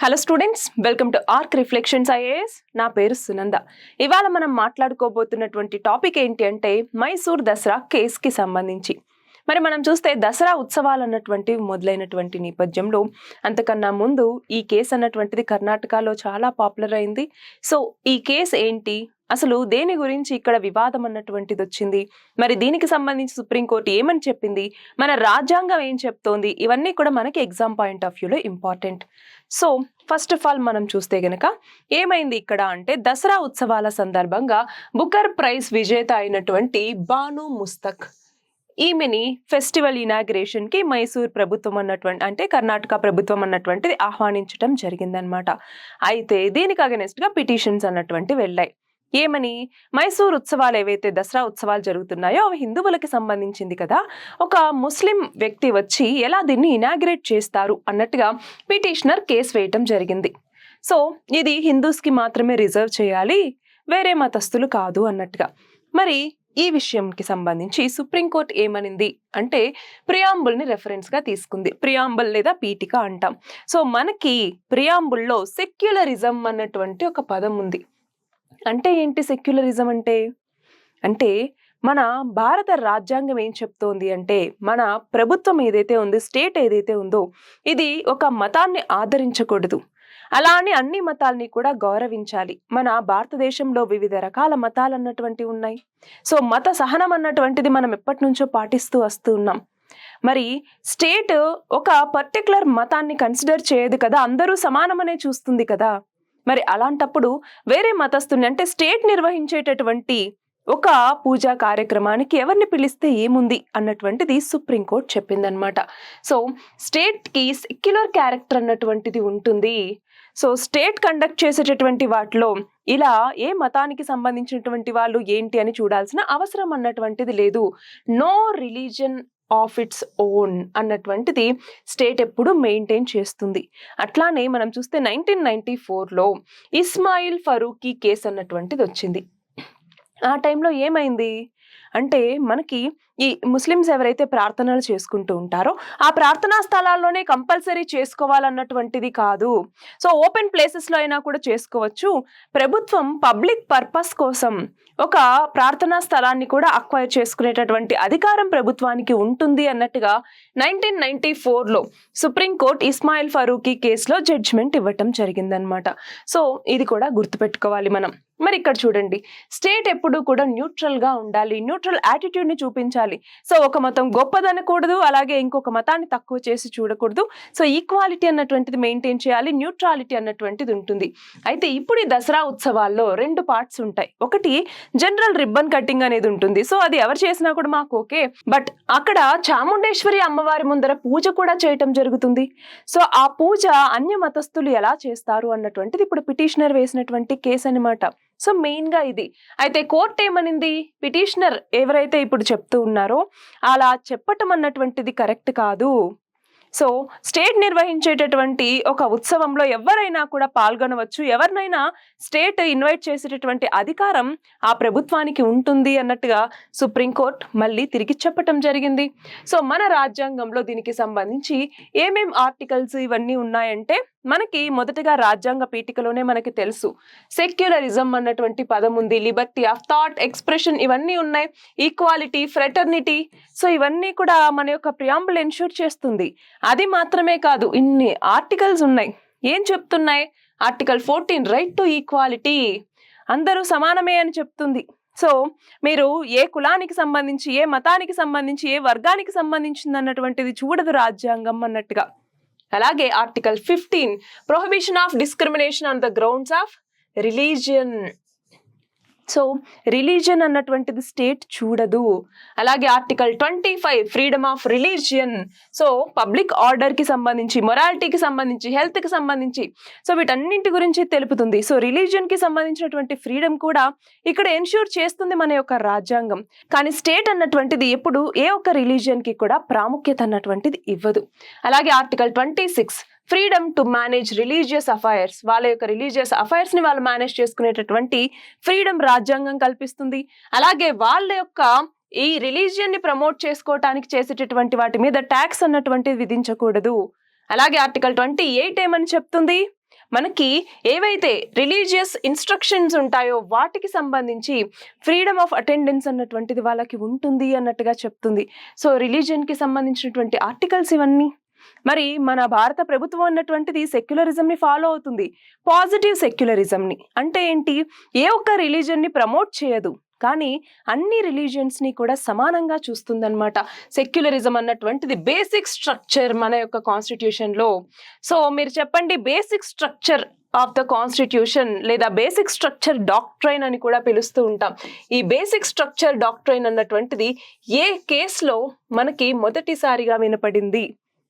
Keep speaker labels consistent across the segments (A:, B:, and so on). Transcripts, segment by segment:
A: Hello students, welcome to arc reflections IAS. నా పేరు సునంద. ఇవాళ మనం మాట్లాడుకోబోతున్నటువంటి టాపిక్ ఏంటి అంటే మైసూర్ దసరా కేసుకి సంబంధించి. మరి మనం చూస్తే దసరా ఉత్సవాలు అన్నటువంటివి మొదలైనటువంటి నేపథ్యంలో అంతకన్నా ముందు ఈ కేసు అన్నటువంటిది కర్ణాటకలో చాలా పాపులర్ అయింది. సో ఈ కేసు ఏంటి, అసలు దేని గురించి ఇక్కడ వివాదం అన్నటువంటిది వచ్చింది, మరి దీనికి సంబంధించి సుప్రీంకోర్టు ఏమని చెప్పింది, మన రాజ్యాంగం ఏం చెప్తోంది, ఇవన్నీ కూడా మనకి ఎగ్జామ్ పాయింట్ ఆఫ్ వ్యూలో important. So first of all మనం చూస్తే గనక ఏమైంది ఇక్కడ అంటే దసరా ఉత్సవాల సందర్భంగా బుకర్ ప్రైజ్ విజేత అయినటువంటి బాను ముస్తక్ ఈమెని ఫెస్టివల్ ఇనాగ్రేషన్ కి మైసూర్ ప్రభుత్వం అన్నటువంటి అంటే కర్ణాటక ప్రభుత్వం అన్నటువంటిది ఆహ్వానించడం జరిగిందనమాట. అయితే దీనికి అగెనెస్ట్ గా పిటిషన్స్ అన్నటువంటి వెళ్ళాయి. ఏమని, మైసూర్ ఉత్సవాలు ఏవైతే దసరా ఉత్సవాలు జరుగుతున్నాయో అవి హిందువులకి సంబంధించింది కదా, ఒక ముస్లిం వ్యక్తి వచ్చి ఎలా దీన్ని ఇనాగ్రేట్ చేస్తారు అన్నట్టుగా పిటిషనర్ కేసు వేయటం జరిగింది. సో ఇది హిందూస్కి మాత్రమే రిజర్వ్ చేయాలి, వేరే మతస్థులు కాదు అన్నట్టుగా. మరి ఈ విషయంకి సంబంధించి సుప్రీంకోర్టు ఏమనింది అంటే ప్రియాంబుల్ని రెఫరెన్స్గా తీసుకుంది. ప్రియాంబుల్ లేదా పీఠిక అంటాం. సో మనకి ప్రియాంబుల్లో సెక్యులరిజం అన్నటువంటి ఒక పదం ఉంది. అంటే ఏంటి సెక్యులరిజం అంటే? అంటే మన భారత రాజ్యాంగం ఏం చెప్తోంది అంటే మన ప్రభుత్వం ఏదైతే ఉంది, స్టేట్ ఏదైతే ఉందో ఇది ఒక మతాన్ని ఆదరించకూడదు, అలా అని అన్ని మతాల్ని కూడా గౌరవించాలి. మన భారతదేశంలో వివిధ రకాల మతాలు అన్నటువంటివి ఉన్నాయి. సో మత సహనం అన్నటువంటిది మనం ఎప్పటి నుంచో పాటిస్తూ వస్తూ ఉన్నాం. మరి స్టేట్ ఒక పర్టికులర్ మతాన్ని కన్సిడర్ చేయదు కదా, అందరూ సమానమనే చూస్తుంది కదా. మరి అలాంటప్పుడు వేరే మతస్థుని అంటే స్టేట్ నిర్వహించేటటువంటి ఒక పూజా కార్యక్రమానికి ఎవరిని పిలిస్తే ఏముంది అన్నటువంటిది సుప్రీంకోర్టు చెప్పిందనమాట. సో స్టేట్కి సెక్యులర్ క్యారెక్టర్ అన్నటువంటిది ఉంటుంది. సో స్టేట్ కండక్ట్ చేసేటటువంటి వాటిలో ఇలా ఏ మతానికి సంబంధించినటువంటి వాళ్ళు ఏంటి అని చూడాల్సిన అవసరం అన్నటువంటిది లేదు. No religion of its own అన్నటువంటిది స్టేట్ ఎప్పుడు మెయింటైన్ చేస్తుంది. అట్లానే మనం చూస్తే 1994లో ఇస్మాయిల్ ఫరూకీ కేసు అన్నటువంటిది వచ్చింది. ఆ టైంలో ఏమైంది అంటే మనకి ఈ ముస్లిమ్స్ ఎవరైతే ప్రార్థనలు చేసుకుంటూ ఉంటారో ఆ ప్రార్థనా స్థలాల్లోనే కంపల్సరీ చేసుకోవాలన్నటువంటిది కాదు. సో ఓపెన్ ప్లేసెస్లో అయినా కూడా చేసుకోవచ్చు. ప్రభుత్వం పబ్లిక్ పర్పస్ కోసం ఒక ప్రార్థనా స్థలాన్ని కూడా అక్వైర్ చేసుకునేటటువంటి అధికారం ప్రభుత్వానికి ఉంటుంది అన్నట్టుగా 1994లో సుప్రీంకోర్టు ఇస్మాయిల్ ఫరూకీ కేసులో జడ్జిమెంట్ ఇవ్వటం జరిగిందనమాట. సో ఇది కూడా గుర్తుపెట్టుకోవాలి మనం. మరి ఇక్కడ చూడండి, స్టేట్ ఎప్పుడు కూడా న్యూట్రల్ గా ఉండాలి, న్యూట్రల్ యాటిట్యూడ్ ని చూపించాలి. సో ఒక మతం గొప్పదనకూడదు, అలాగే ఇంకొక మతాన్ని తక్కువ చేసి చూడకూడదు. సో ఈక్వాలిటీ అన్నటువంటిది మెయింటైన్ చేయాలి, న్యూట్రాలిటీ అన్నటువంటిది ఉంటుంది. అయితే ఇప్పుడు ఈ దసరా ఉత్సవాల్లో 2 పార్ట్స్ ఉంటాయి. ఒకటి జనరల్ రిబ్బన్ కటింగ్ అనేది ఉంటుంది. సో అది ఎవరు చేసినా కూడా మాకు ఓకే, బట్ అక్కడ చాముండేశ్వరి అమ్మవారి ముందర పూజ కూడా చేయటం జరుగుతుంది. సో ఆ పూజ అన్య మతస్థులు ఎలా చేస్తారు అన్నటువంటిది ఇప్పుడు పిటిషనర్ వేసినటువంటి కేసు అన్నమాట. సో మెయిన్ గా ఇది. అయితే కోర్టు ఏమనింది, పిటిషనర్ ఎవరైతే ఇప్పుడు చెప్తూ ఉన్నారో అలా చెప్పటం అన్నటువంటిది కరెక్ట్ కాదు. సో స్టేట్ నిర్వహించేటటువంటి ఒక ఉత్సవంలో ఎవరైనా కూడా పాల్గొనవచ్చు, ఎవరినైనా స్టేట్ ఇన్వైట్ చేసేటటువంటి అధికారం ఆ ప్రభుత్వానికి ఉంటుంది అన్నట్టుగా సుప్రీంకోర్టు మళ్ళీ తిరిగి చెప్పటం జరిగింది. సో మన రాజ్యాంగంలో దీనికి సంబంధించి ఏమేం ఆర్టికల్స్ ఇవన్నీ ఉన్నాయంటే మనకి మొదటగా రాజ్యాంగ పీఠికలోనే మనకి తెలుసు సెక్యులరిజం అన్నటువంటి పదం ఉంది, లిబర్టీ ఆఫ్ థాట్, ఎక్స్ప్రెషన్ ఇవన్నీ ఉన్నాయి, ఈక్వాలిటీ, ఫ్రెటర్నిటీ. సో ఇవన్నీ కూడా మన యొక్క ప్రియాంబుల్ ఎన్ష్యూర్ చేస్తుంది. అది మాత్రమే కాదు, ఇన్ని ఆర్టికల్స్ ఉన్నాయి. ఏం చెప్తున్నాయి? ఆర్టికల్ 14 రైట్ టు ఈక్వాలిటీ, అందరూ సమానమే అని చెప్తుంది. సో మీరు ఏ కులానికి సంబంధించి, ఏ మతానికి సంబంధించి, ఏ వర్గానికి సంబంధించింది అన్నటువంటిది చూడదు రాజ్యాంగం అన్నట్టుగా. అలాగే article 15 prohibition of discrimination on the grounds of religion. So religion అన్నటువంటిది స్టేట్ చూడదు. అలాగే article 25 freedom of religion. So public order కి సంబంధించి, మొరాలిటీకి సంబంధించి, హెల్త్ కి సంబంధించి, సో వీటన్నింటి గురించి తెలుపుతుంది. సో రిలీజియన్ కి సంబంధించినటువంటి ఫ్రీడమ్ కూడా ఇక్కడ ఎన్ష్యూర్ చేస్తుంది మన యొక్క రాజ్యాంగం. కానీ స్టేట్ అన్నటువంటిది ఎప్పుడు ఏ ఒక్క రిలీజియన్ కి కూడా ప్రాముఖ్యత అన్నటువంటిది ఇవ్వదు. అలాగే article 26 freedom to manage religious affairs. వాళ్ళ యొక్క రిలీజియస్ అఫైర్స్ ని వాళ్ళు మేనేజ్ చేసుకునేటటువంటి ఫ్రీడమ్ రాజ్యాంగం కల్పిస్తుంది. అలాగే వాళ్ళ యొక్క ఈ రిలీజియన్ ని ప్రమోట్ చేసుకోవటానికి చేసేటటువంటి వాటి మీద ట్యాక్స్ అన్నటువంటిది విధించకూడదు. అలాగే ఆర్టికల్ 28 ఏమని చెప్తుంది, మనకి ఏవైతే రిలీజియస్ ఇన్స్ట్రక్షన్స్ ఉంటాయో వాటికి సంబంధించి ఫ్రీడమ్ ఆఫ్ అటెండెన్స్ అన్నటువంటిది వాళ్ళకి ఉంటుంది అన్నట్టుగా చెప్తుంది. సో రిలీజియన్కి సంబంధించినటువంటి ఆర్టికల్స్ ఇవన్నీ. మరి మన భారత ప్రభుత్వం అన్నటువంటిది సెక్యులరిజంని ఫాలో అవుతుంది, పాజిటివ్ సెక్యులరిజంని. అంటే ఏంటి, ఏ ఒక్క రిలీజియన్ని ప్రమోట్ చేయదు, కానీ అన్ని రిలీజియన్స్ని కూడా సమానంగా చూస్తుందన్నమాట. సెక్యులరిజం అన్నటువంటిది బేసిక్ స్ట్రక్చర్ మన యొక్క కాన్స్టిట్యూషన్లో. సో మీరు చెప్పండి, basic structure of the constitution లేదా బేసిక్ స్ట్రక్చర్ డాక్ట్రైన్ అని కూడా పిలుస్తూ ఉంటాం. ఈ బేసిక్ స్ట్రక్చర్ డాక్ట్రైన్ అన్నటువంటిది ఏ కేసులో మనకి మొదటిసారిగా వినపడింది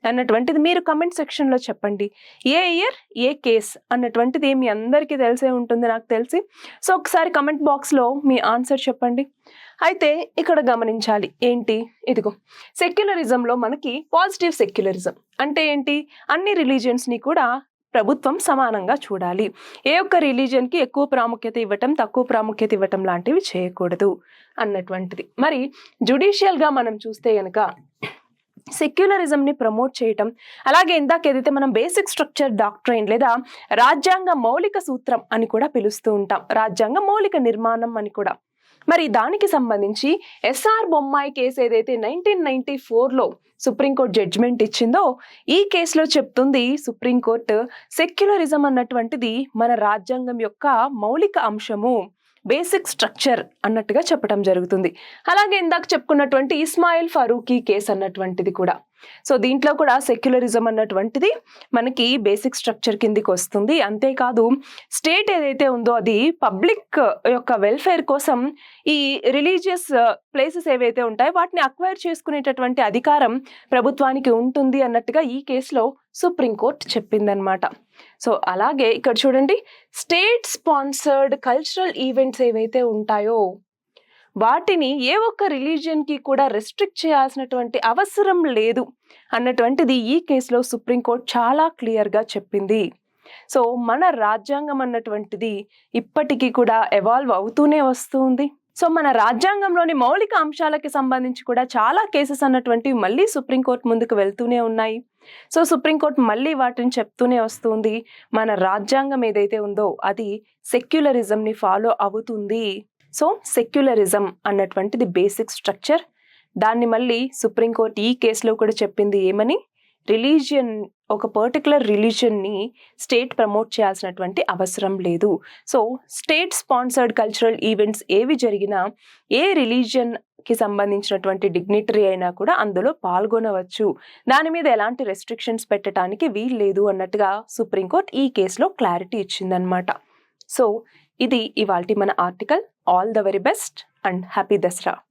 A: అన్నటువంటిది మీరు కమెంట్ సెక్షన్లో చెప్పండి. ఏ ఇయర్ ఏ కేస్ అన్నటువంటిది మీ అందరికీ తెలిసే ఉంటుంది నాకు తెలిసి. సో ఒకసారి కమెంట్ బాక్స్లో మీ ఆన్సర్ చెప్పండి. అయితే ఇక్కడ గమనించాలి ఏంటి, ఇదిగో సెక్యులరిజంలో మనకి పాజిటివ్ సెక్యులరిజం అంటే ఏంటి, అన్ని రిలీజియన్స్ని కూడా ప్రభుత్వం సమానంగా చూడాలి, ఏ ఒక్క రిలీజియన్కి ఎక్కువ ప్రాముఖ్యత ఇవ్వటం తక్కువ ప్రాముఖ్యత ఇవ్వటం లాంటివి చేయకూడదు అన్నటువంటిది. మరి జుడిషియల్గా మనం చూస్తే కనుక సెక్యులరిజంని ప్రమోట్ చేయటం, అలాగే ఇందాక ఏదైతే మనం బేసిక్ స్ట్రక్చర్ డాక్ట్రైన్ లేదా రాజ్యాంగ మౌలిక సూత్రం అని కూడా పిలుస్తూ ఉంటాం, రాజ్యాంగ మౌలిక నిర్మాణం అని కూడా. మరి దానికి సంబంధించి ఎస్ఆర్ బొమ్మాయి కేసు ఏదైతే 1994లో సుప్రీంకోర్టు జడ్జిమెంట్ ఇచ్చిందో ఈ కేసులో చెప్తుంది సుప్రీంకోర్టు, సెక్యులరిజం అన్నటువంటిది మన రాజ్యాంగం యొక్క మౌలిక అంశము, బేసిక్ స్ట్రక్చర్ అన్నట్టుగా చెప్పడం జరుగుతుంది. అలాగే ఇందాక చెప్పుకున్నటువంటి ఇస్మాయిల్ ఫరూకీ కేసు అన్నటువంటిది కూడా. సో దీంట్లో కూడా సెక్యులరిజం అన్నటువంటిది మనకి బేసిక్ స్ట్రక్చర్ కిందికి వస్తుంది. అంతేకాదు స్టేట్ ఏదైతే ఉందో అది పబ్లిక్ యొక్క వెల్ఫేర్ కోసం ఈ రిలీజియస్ ప్లేసెస్ ఏవైతే ఉంటాయో వాటిని అక్వైర్ చేసుకునేటటువంటి అధికారం ప్రభుత్వానికి ఉంటుంది అన్నట్టుగా ఈ కేసులో సుప్రీంకోర్టు చెప్పిందనమాట. సో అలాగే ఇక్కడ చూడండి, స్టేట్ స్పాన్సర్డ్ కల్చరల్ ఈవెంట్స్ ఏవైతే ఉంటాయో వాటిని ఏ ఒక్క రిలీజియన్కి కూడా రెస్ట్రిక్ట్ చేయాల్సినటువంటి అవసరం లేదు అన్నటువంటిది ఈ కేసులో సుప్రీంకోర్టు చాలా క్లియర్గా చెప్పింది. సో మన రాజ్యాంగం అన్నటువంటిది ఇప్పటికీ కూడా ఎవాల్వ్ అవుతూనే వస్తుంది. సో మన రాజ్యాంగంలోని మౌలిక అంశాలకి సంబంధించి కూడా చాలా కేసెస్ అన్నటువంటివి మళ్ళీ సుప్రీంకోర్టు ముందుకు వెళ్తూనే ఉన్నాయి. సో సుప్రీంకోర్టు మళ్ళీ వాటిని చెప్తూనే వస్తుంది, మన రాజ్యాంగం ఏదైతే ఉందో అది సెక్యులరిజంని ఫాలో అవుతుంది. సో సెక్యులరిజం అన్నటువంటిది బేసిక్ స్ట్రక్చర్. దాన్ని మళ్ళీ సుప్రీంకోర్టు ఈ కేసులో కూడా చెప్పింది ఏమని, రిలీజియన్ ఒక పర్టికులర్ రిలీజియన్ని స్టేట్ ప్రమోట్ చేయాల్సినటువంటి అవసరం లేదు. So state sponsored cultural events ఏవి జరిగినా ఏ రిలీజియన్కి సంబంధించినటువంటి డిగ్నిటరీ అయినా కూడా అందులో పాల్గొనవచ్చు, దాని మీద ఎలాంటి రెస్ట్రిక్షన్స్ పెట్టడానికి వీల్లేదు అన్నట్టుగా సుప్రీంకోర్టు ఈ కేసులో క్లారిటీ ఇచ్చిందనమాట. సో ఇది ఇవాల్టి మన article. All the very best and happy Dasara.